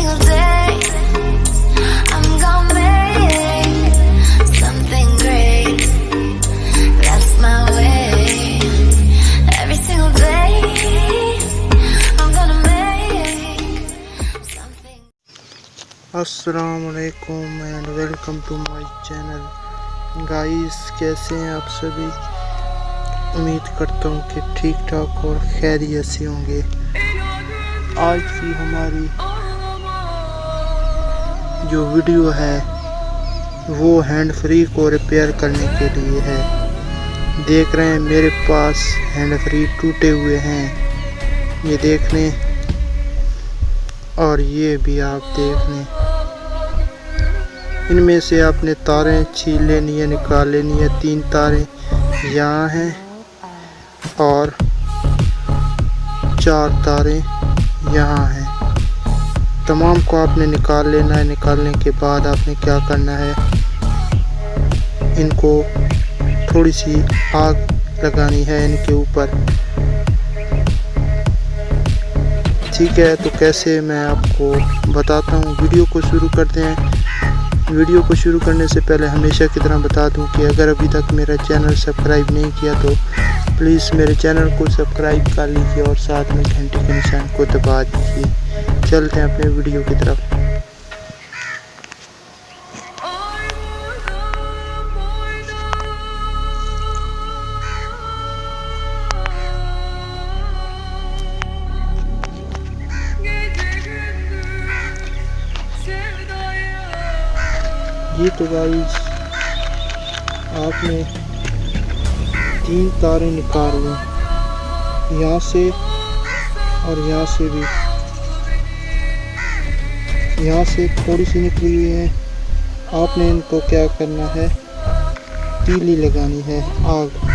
single day I'm gonna make something great. That's my way. Every single day I'm gonna make something. अस्सलामुअलैकुम and welcome to my channel. Guys, कैसे हैं आप सभी? उम्मीद करता हूँ कि ठीक ठाक और खैरियत से होंगे। आज की हमारी जो वीडियो है वो हैंड फ्री को रिपेयर करने के लिए है। देख रहे हैं मेरे पास हैंड फ्री टूटे हुए हैं, ये देख लें, और ये भी आप देख लें। इनमें से आपने तारें छील लेनी है, निकाल लेनी है। 3 तारें यहाँ हैं और 4 तारें यहाँ हैं। तमाम को आपने निकाल लेना है। निकालने के बाद आपने क्या करना है, इनको थोड़ी सी आग लगानी है इनके ऊपर। ठीक है, तो कैसे मैं आपको बताता हूँ। वीडियो को शुरू करते हैं। वीडियो को शुरू करने से पहले हमेशा की तरह बता दूं कि अगर अभी तक मेरा चैनल सब्सक्राइब नहीं किया तो प्लीज़ मेरे चैनल को सब्सक्राइब कर लीजिए और साथ में घंटी के निशान को दबा दीजिए। चलते हैं अपने वीडियो की तरफ। ये तो गाइस आपने 3 तारें निकाल ली, यहाँ से और यहाँ से भी। यहाँ से थोड़ी सी निकली हुई है। आपने इनको क्या करना है, तीली लगानी है, आग।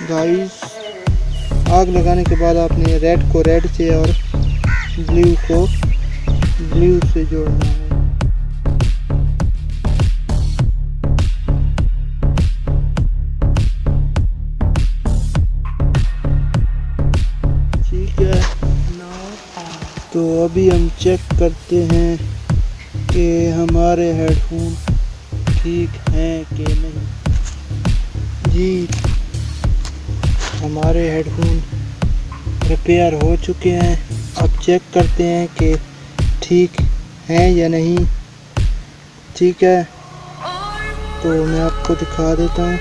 गाइस, आग लगाने के बाद आपने रेड को रेड से और ब्लू को ब्लू से जोड़ना है। ठीक है, तो अभी हम चेक करते हैं कि हमारे हेडफोन ठीक हैं कि नहीं। जी, हमारे हेडफोन रिपेयर हो चुके हैं। अब चेक करते हैं कि ठीक हैं या नहीं। ठीक है, तो मैं आपको दिखा देता हूँ।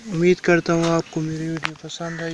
उम्मीद करता हूँ आपको मेरी वीडियो पसंद आई।